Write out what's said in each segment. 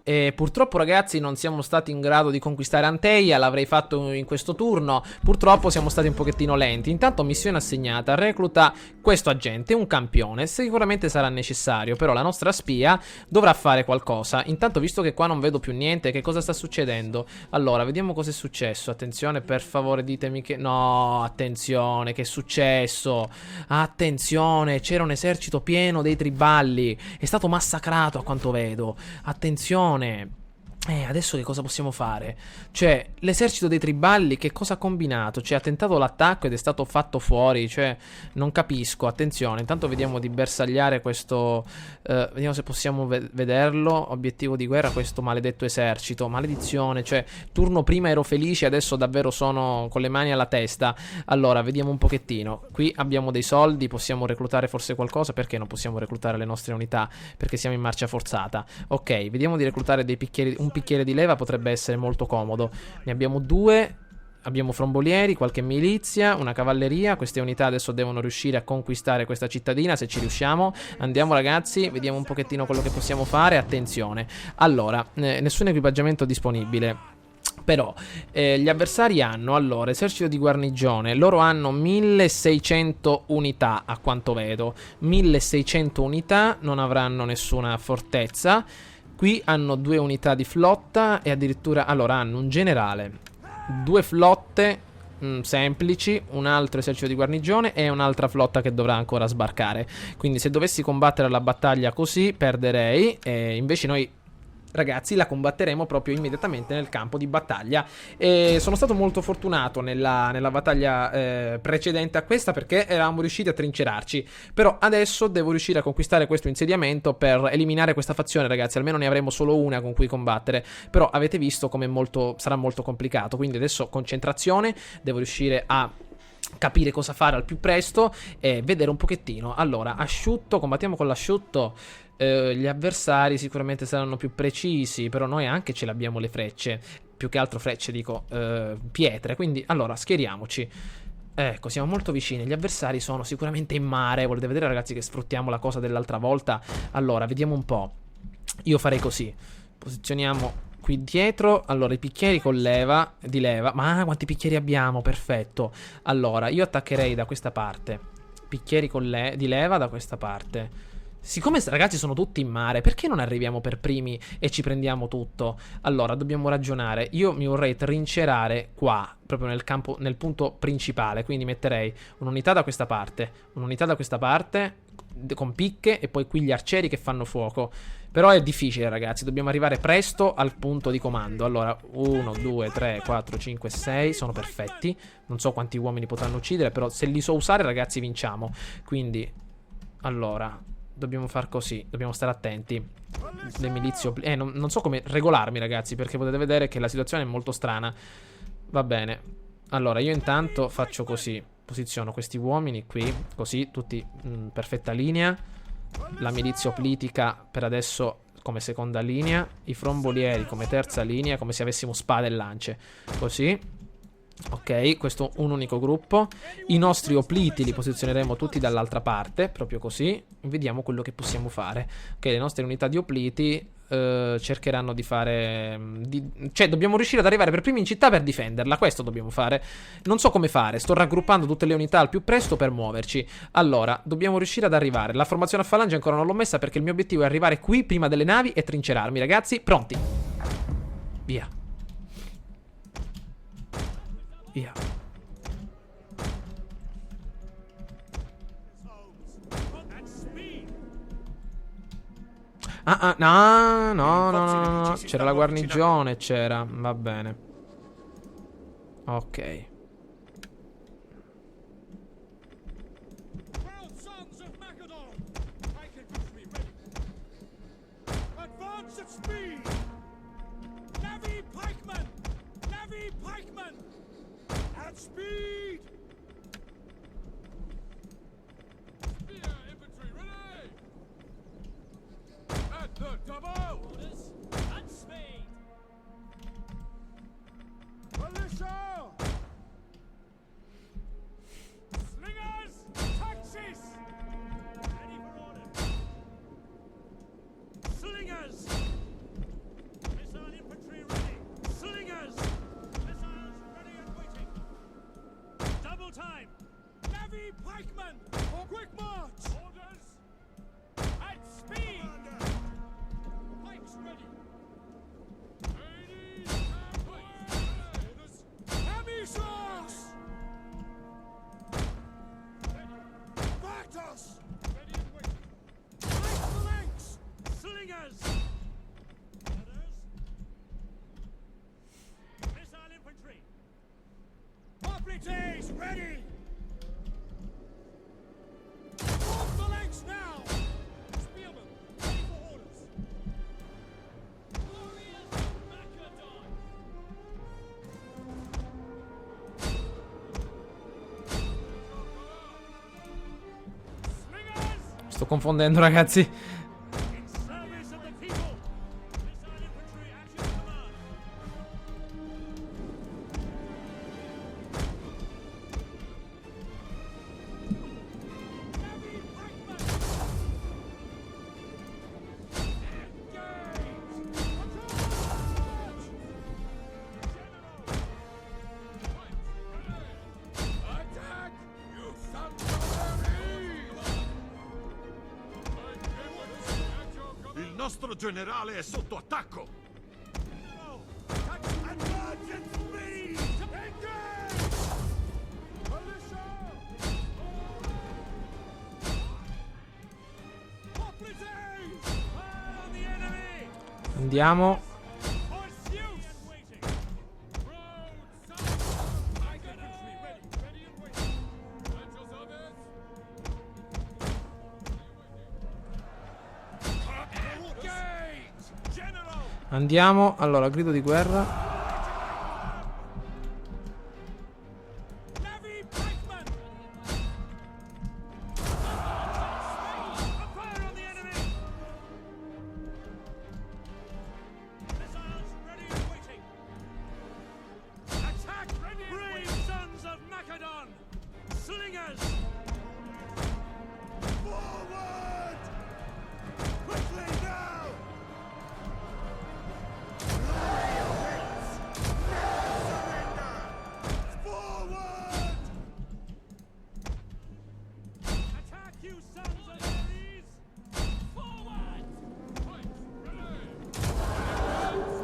E purtroppo ragazzi non siamo stati in grado di conquistare Anteia, l'avrei fatto in questo turno. Purtroppo siamo stati un pochettino lenti. Intanto missione assegnata, recluta questo agente, un campione. Sicuramente sarà necessario, però la nostra spia dovrà fare qualcosa. Intanto visto che qua non vedo più niente, che cosa sta succedendo? Allora, vediamo cosa è successo. Attenzione, per favore ditemi che... No, attenzione, che è successo? Attenzione, c'era un esercito pieno dei triballi. È stato massacrato a quanto vedo. Attenzione. Adesso che cosa possiamo fare? Cioè, l'esercito dei triballi che cosa ha combinato? Cioè, ha tentato l'attacco ed è stato fatto fuori. Cioè, non capisco. Attenzione, intanto vediamo di bersagliare questo... vediamo se possiamo vederlo. Obiettivo di guerra, questo maledetto esercito. Maledizione, cioè, turno prima ero felice, adesso davvero sono con le mani alla testa. Allora, vediamo un pochettino. Qui abbiamo dei soldi, possiamo reclutare forse qualcosa. Perché non possiamo reclutare le nostre unità? Perché siamo in marcia forzata. Ok, vediamo di reclutare dei picchieri... Un picchiere di leva potrebbe essere molto comodo. Ne abbiamo 2. Abbiamo frombolieri, qualche milizia, una cavalleria. Queste unità adesso devono riuscire a conquistare questa cittadina. Se ci riusciamo, andiamo ragazzi, vediamo un pochettino quello che possiamo fare. Attenzione. Allora, nessun equipaggiamento disponibile. Però gli avversari hanno, allora, esercito di guarnigione. Loro hanno 1600 unità a quanto vedo. 1600 unità, non avranno nessuna fortezza. Qui hanno 2 unità di flotta e addirittura, allora, hanno un generale, 2 flotte semplici, un altro esercito di guarnigione e un'altra flotta che dovrà ancora sbarcare. Quindi se dovessi combattere la battaglia così perderei, e invece noi... ragazzi, la combatteremo proprio immediatamente nel campo di battaglia. E sono stato molto fortunato nella battaglia precedente a questa, perché eravamo riusciti a trincerarci. Però adesso devo riuscire a conquistare questo insediamento per eliminare questa fazione, ragazzi. Almeno ne avremo solo una con cui combattere. Però avete visto come sarà molto complicato. Quindi adesso concentrazione, devo riuscire a capire cosa fare al più presto e vedere un pochettino. Allora, asciutto, combattiamo con l'asciutto. Gli avversari sicuramente saranno più precisi, però noi anche ce l'abbiamo le frecce, più che altro frecce dico pietre, quindi allora schieriamoci. Ecco, siamo molto vicini. Gli avversari sono sicuramente in mare. Volete vedere ragazzi che sfruttiamo la cosa dell'altra volta? Allora, vediamo un po'. Io farei così. Posizioniamo qui dietro. Allora, i picchieri con leva, di leva. Ma quanti picchieri abbiamo? Perfetto. Allora, io attaccherei da questa parte. Picchieri di leva da questa parte. Siccome ragazzi sono tutti in mare, perché non arriviamo per primi e ci prendiamo tutto? Allora, dobbiamo ragionare. Io mi vorrei trincerare qua, proprio nel campo, nel punto principale. Quindi metterei un'unità da questa parte, un'unità da questa parte, con picche, e poi qui gli arcieri che fanno fuoco. Però è difficile ragazzi, dobbiamo arrivare presto al punto di comando. Allora, 1, 2, 3, 4, 5, 6, sono perfetti. Non so quanti uomini potranno uccidere, però se li so usare ragazzi vinciamo. Quindi, allora... dobbiamo far così, dobbiamo stare attenti. Le milizie non so come regolarmi ragazzi, perché potete vedere che la situazione è molto strana. Va bene. Allora io intanto faccio così. Posiziono questi uomini qui, così, tutti in perfetta linea. La milizia oplitica per adesso come seconda linea. I frombolieri come terza linea, come se avessimo spade e lance. Così. Ok, questo un unico gruppo. I nostri opliti li posizioneremo tutti dall'altra parte, proprio così. Vediamo quello che possiamo fare. Ok, le nostre unità di opliti cercheranno di fare cioè dobbiamo riuscire ad arrivare per primi in città per difenderla. Questo dobbiamo fare. Non so come fare, sto raggruppando tutte le unità al più presto per muoverci. Allora, dobbiamo riuscire ad arrivare. La formazione a falange ancora non l'ho messa, perché il mio obiettivo è arrivare qui prima delle navi e trincerarmi. Ragazzi, pronti? Via. Via. No. C'era la guarnigione, c'era. Va bene. Ok. Heavy pikemen! Quick march! Orders! At speed! Pikes ready! Ladies and orders! Heavy sauce! Bartos! Ready and waiting! Pike flanks! Slingers! Orders! Missile infantry! Hoplites ready! Off the legs now! Spearmen, ready for orders! Warriors of Macedon! Slingers! Sto confondendo, ragazzi. In service of the people! Missile infantry at your command! Heavy pikemen! Engage! Charge! General! Attack! You sons of Il nostro generale è sotto attacco! General! Advance at speed! Engage! Militia! Hoplites! Fire on the enemy! Andiamo. Pursuit! And waiting! Road! Side! Infantry ready! Ready and waiting! At your service! Engage! General! Andiamo. Allora, grido di guerra. Heavy pikemen! Fire on the enemy! Missiles ready and waiting! Attack ready and brave sons of Macedon! Slingers! Forward! Quickly now! Forward! Attack, you sons of Ares! Forward!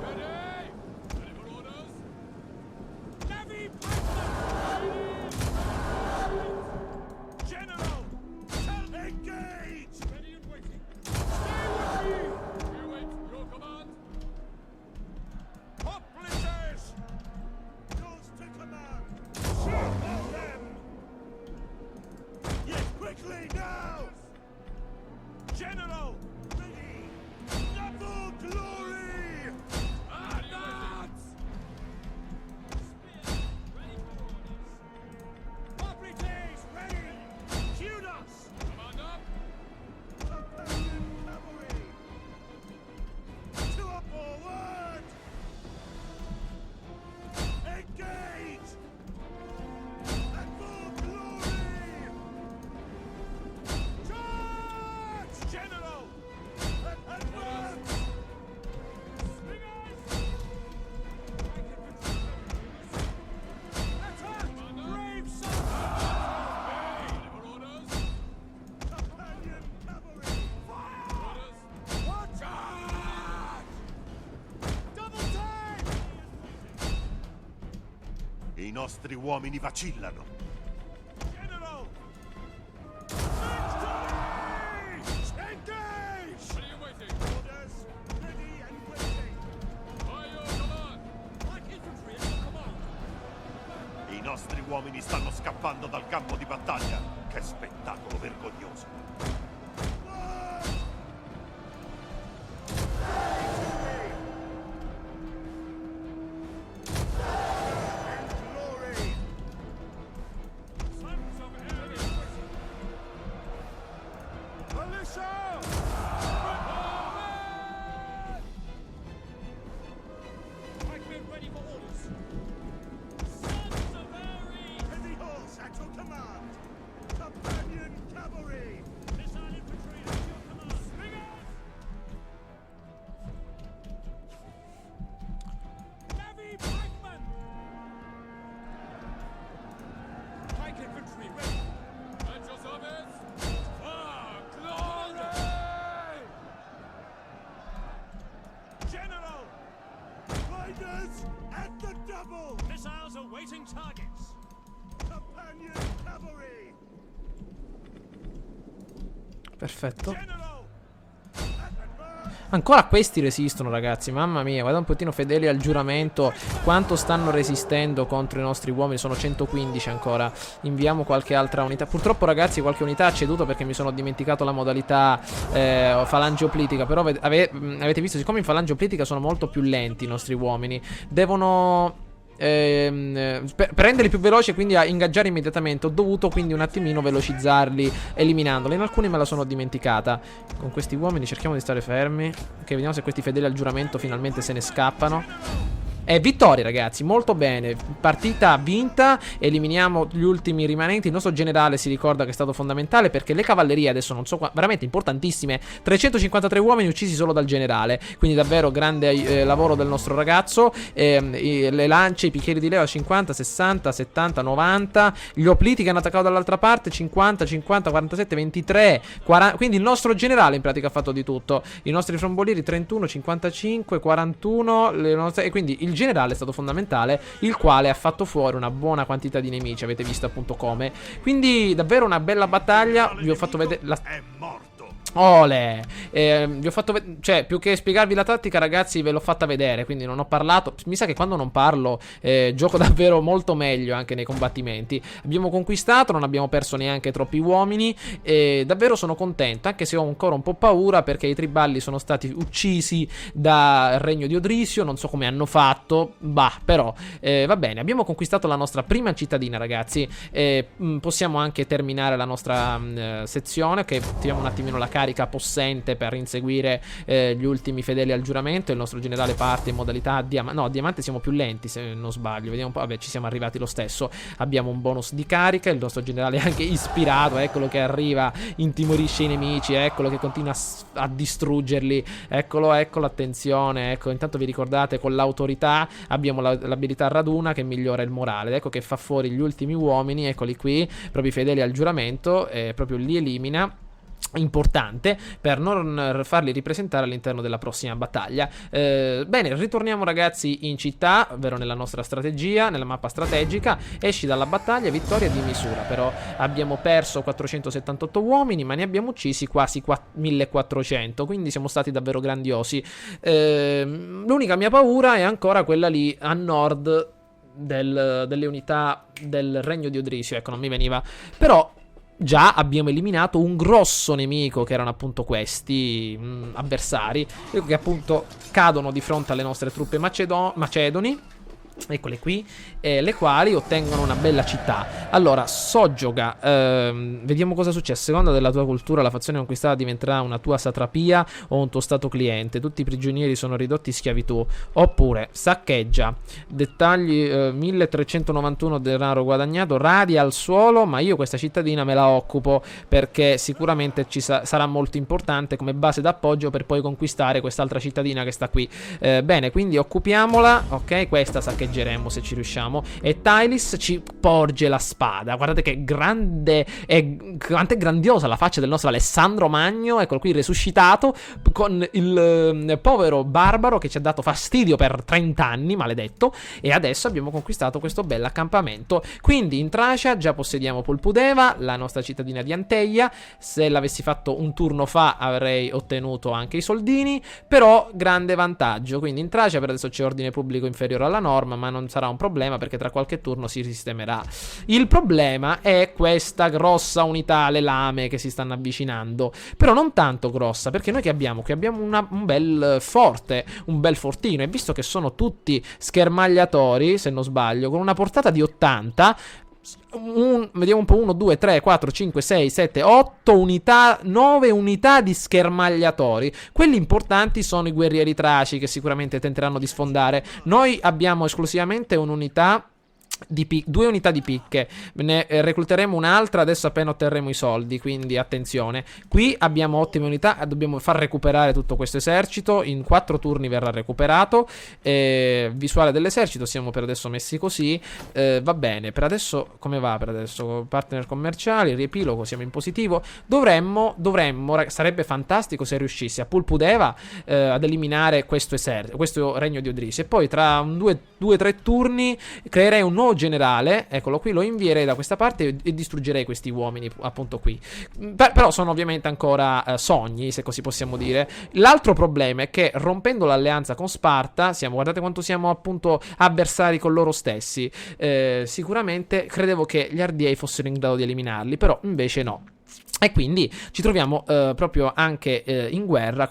Ready! Ready for orders? Navy pikemen! General! Engage! Ready and waiting. Stay with me! We wait your command. Hoplites! Yours to command! Shoot them! Yes, quickly now! General! Ready! Double glory! Advance! Spear, ready for orders. Hoplites, ready! Shoot us! Command up! Cavalry! To a forward! Engage! And for glory! Charge! General! Advance! Slingers! Attack! Brave sons! Ready for orders? Companion cavalry! Fire! Orders! Charge! Double time! I nostri uomini vacillano. General! Victory! Engage! Ready and waiting. Orders, ready and waiting. By your command. Like infantry at your command. I nostri uomini stanno scappando dal campo di battaglia. Che spettacolo vergognoso. Glory! Sons of Ares! Militia! Pikemen ready for orders. Sons of Ares! Heavy horse at your command. Companion cavalry! Missile Locating targets. Companion cavalry. Perfetto. General. Ancora questi resistono, ragazzi. Mamma mia, guarda un pochino, fedeli al giuramento. Quanto stanno resistendo contro i nostri uomini. Sono 115 ancora. Inviamo qualche altra unità. Purtroppo, ragazzi, qualche unità ha ceduto perché mi sono dimenticato la modalità falangioplitica. Però avete visto, siccome in falangioplitica sono molto più lenti i nostri uomini, devono per renderli più veloci e quindi a ingaggiare immediatamente ho dovuto quindi un attimino velocizzarli eliminandoli. In alcuni me la sono dimenticata. Con questi uomini cerchiamo di stare fermi. Ok, vediamo se questi fedeli al giuramento finalmente se ne scappano. Vittoria, ragazzi, molto bene. Partita vinta. Eliminiamo gli ultimi rimanenti. Il nostro generale si ricorda che è stato fondamentale, perché le cavallerie adesso non so veramente importantissime. 353 uomini uccisi solo dal generale. Quindi davvero grande lavoro del nostro ragazzo. Le lance, i picchieri di leva 50, 60, 70, 90. Gli opliti che hanno attaccato dall'altra parte 50, 50, 47, 23, 40. Quindi il nostro generale in pratica ha fatto di tutto. I nostri frombolieri 31, 55, 41. E quindi il generale è stato fondamentale, il quale ha fatto fuori una buona quantità di nemici. Avete visto appunto come. Quindi davvero una bella battaglia. Vi ho fatto vedere È morto. Ole, vi ho fatto cioè, più che spiegarvi la tattica, ragazzi, ve l'ho fatta vedere. Quindi non ho parlato. Mi sa che quando non parlo gioco davvero molto meglio anche nei combattimenti. Abbiamo conquistato, non abbiamo perso neanche troppi uomini. Davvero sono contento, anche se ho ancora un po' paura, perché i triballi sono stati uccisi dal regno di Odrisio. Non so come hanno fatto, però va bene. Abbiamo conquistato la nostra prima cittadina, ragazzi. Possiamo anche terminare la nostra sezione. Ok, attiviamo un attimino la carica possente per inseguire gli ultimi fedeli al giuramento. Il nostro generale parte in modalità no, a diamante siamo più lenti, se non sbaglio. Vediamo un po'. Vabbè, ci siamo arrivati lo stesso. Abbiamo un bonus di carica. Il nostro generale è anche ispirato. Eccolo che arriva, intimorisce i nemici. Eccolo che continua a distruggerli. Eccolo, attenzione. Ecco, intanto vi ricordate, con l'autorità abbiamo l'abilità raduna che migliora il morale. Ecco che fa fuori gli ultimi uomini. Eccoli qui, proprio i fedeli al giuramento. Proprio li elimina. Importante per non farli ripresentare all'interno della prossima battaglia. Bene, ritorniamo, ragazzi, in città, ovvero nella nostra strategia, nella mappa strategica. Esci dalla battaglia, vittoria di misura. Però abbiamo perso 478 uomini, ma ne abbiamo uccisi quasi 1400. Quindi siamo stati davvero grandiosi. L'unica mia paura è ancora quella lì a nord delle unità del regno di Odrisio. Ecco, non mi veniva. Però già abbiamo eliminato un grosso nemico, che erano appunto questi avversari, che appunto cadono di fronte alle nostre truppe macedoni. Eccole qui, le quali ottengono una bella città. Allora, Soggioga, vediamo cosa succede. Seconda della tua cultura, la fazione conquistata diventerà una tua satrapia o un tuo stato cliente. Tutti i prigionieri sono ridotti in schiavitù. Oppure, saccheggia. Dettagli, 1391 denaro guadagnato, radi al suolo, ma io questa cittadina me la occupo, perché sicuramente sarà molto importante come base d'appoggio per poi conquistare quest'altra cittadina che sta qui. Bene, quindi occupiamola. Ok, questa saccheggia se ci riusciamo. E Tylis ci porge la spada. Guardate che grande e quanto è grandiosa la faccia del nostro Alessandro Magno. Eccolo qui resuscitato, con il povero barbaro che ci ha dato fastidio per 30 anni, maledetto. E adesso abbiamo conquistato questo bel accampamento. Quindi in Tracia già possediamo Polpudeva, la nostra cittadina di Anteia. Se l'avessi fatto un turno fa avrei ottenuto anche i soldini, però grande vantaggio. Quindi in Tracia per adesso c'è ordine pubblico inferiore alla norma, ma non sarà un problema, perché tra qualche turno si sistemerà. Il problema è questa grossa unità, le lame che si stanno avvicinando. Però non tanto grossa, perché noi che abbiamo? Qui abbiamo un bel forte, un bel fortino. E visto che sono tutti schermagliatori, se non sbaglio, con una portata di 80, vediamo un po', 1, 2, 3, 4, 5, 6, 7, 8 unità, 9 unità di schermagliatori. Quelli importanti sono i guerrieri traci, che sicuramente tenteranno di sfondare. Noi abbiamo esclusivamente un'unità di 2 unità di picche. Ne recluteremo un'altra adesso appena otterremo i soldi, quindi attenzione. Qui abbiamo ottime unità, dobbiamo far recuperare tutto questo esercito. In 4 turni verrà recuperato. Visuale dell'esercito, siamo per adesso messi così. Va bene, per adesso come va? Per adesso partner commerciali, riepilogo, siamo in positivo. Dovremmo sarebbe fantastico se riuscissi a Pulpudeva ad eliminare questo regno di Odrisio, e poi tra 2-3 turni creerei un nuovo mio generale, eccolo qui, lo invierei da questa parte e distruggerei questi uomini appunto qui. Però sono ovviamente ancora sogni, se così possiamo dire. L'altro problema è che rompendo l'alleanza con Sparta, guardate quanto siamo appunto avversari con loro stessi. Sicuramente credevo che gli Ardei fossero in grado di eliminarli, però invece no. E quindi ci troviamo proprio anche in guerra,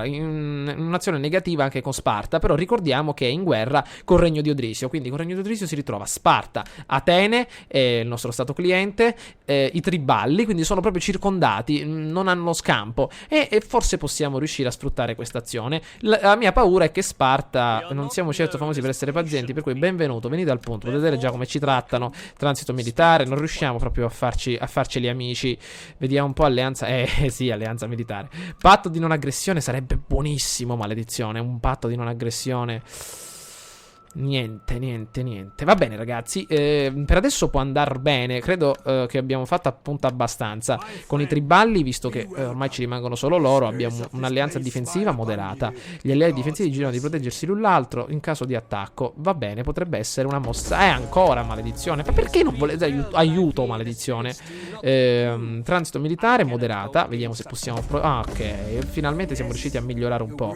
in un'azione negativa anche con Sparta, però ricordiamo che è in guerra col Regno di Odrisio, quindi col Regno di Odrisio si ritrova Sparta, Atene, il nostro stato cliente, i Triballi, quindi sono proprio circondati, non hanno scampo e forse possiamo riuscire a sfruttare questa azione. La mia paura è che Sparta, non siamo certo famosi per essere pazienti, per cui benvenuto, venite al punto, potete vedere già come ci trattano, transito militare, non riusciamo proprio a farceli amici. Vediamo un po' alleanza. Sì, alleanza militare. Patto di non aggressione sarebbe buonissimo, maledizione. Un patto di non aggressione. Niente. Va bene, ragazzi. Per adesso può andare bene. Credo che abbiamo fatto appunto abbastanza con i Triballi, visto che ormai ci rimangono solo loro. Abbiamo un'alleanza difensiva moderata. Gli alleati difensivi girano di proteggersi l'un l'altro in caso di attacco. Va bene, potrebbe essere una mossa. Ancora maledizione. Ma perché non volete aiuto, maledizione? Transito militare moderata. Vediamo se possiamo. Ok, finalmente siamo riusciti a migliorare un po'.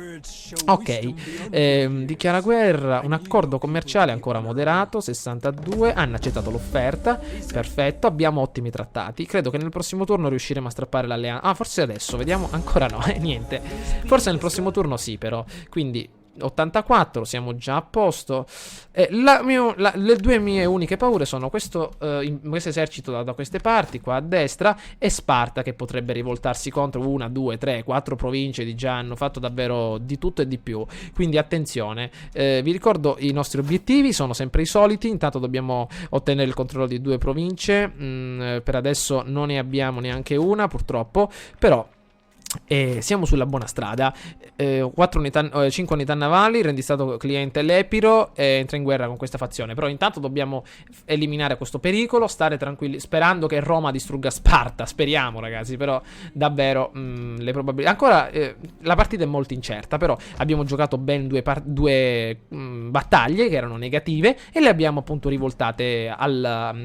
Ok, dichiara guerra. Un accordo commerciale ancora moderato, 62. Hanno accettato l'offerta, perfetto, abbiamo ottimi trattati. Credo che nel prossimo turno riusciremo a strappare l'alleanza. Forse adesso, vediamo, ancora no, niente. Forse nel prossimo turno sì, però. Quindi 84, siamo già a posto. Le due mie uniche paure sono questo esercito da queste parti, qua a destra, e Sparta, che potrebbe rivoltarsi contro 1, 2, 3, 4 province di già hanno fatto davvero di tutto e di più. Quindi attenzione. Vi ricordo i nostri obiettivi sono sempre i soliti. Intanto dobbiamo ottenere il controllo di 2 province. Per adesso non ne abbiamo neanche una, purtroppo, però siamo sulla buona strada. 5 unità navali, rendi stato cliente l'Epiro e entra in guerra con questa fazione. Però intanto dobbiamo eliminare questo pericolo, stare tranquilli, sperando che Roma distrugga Sparta. Speriamo, ragazzi, però davvero le probabilità ancora la partita è molto incerta. Però abbiamo giocato ben due battaglie che erano negative e le abbiamo appunto rivoltate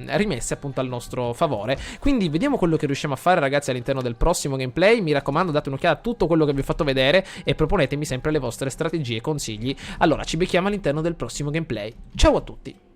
rimesse appunto al nostro favore. Quindi vediamo quello che riusciamo a fare, ragazzi, all'interno del prossimo gameplay. Mi raccomando, date un'occhiata a tutto quello che vi ho fatto vedere e proponetemi sempre le vostre strategie e consigli. Allora, ci becchiamo all'interno del prossimo gameplay. Ciao a tutti!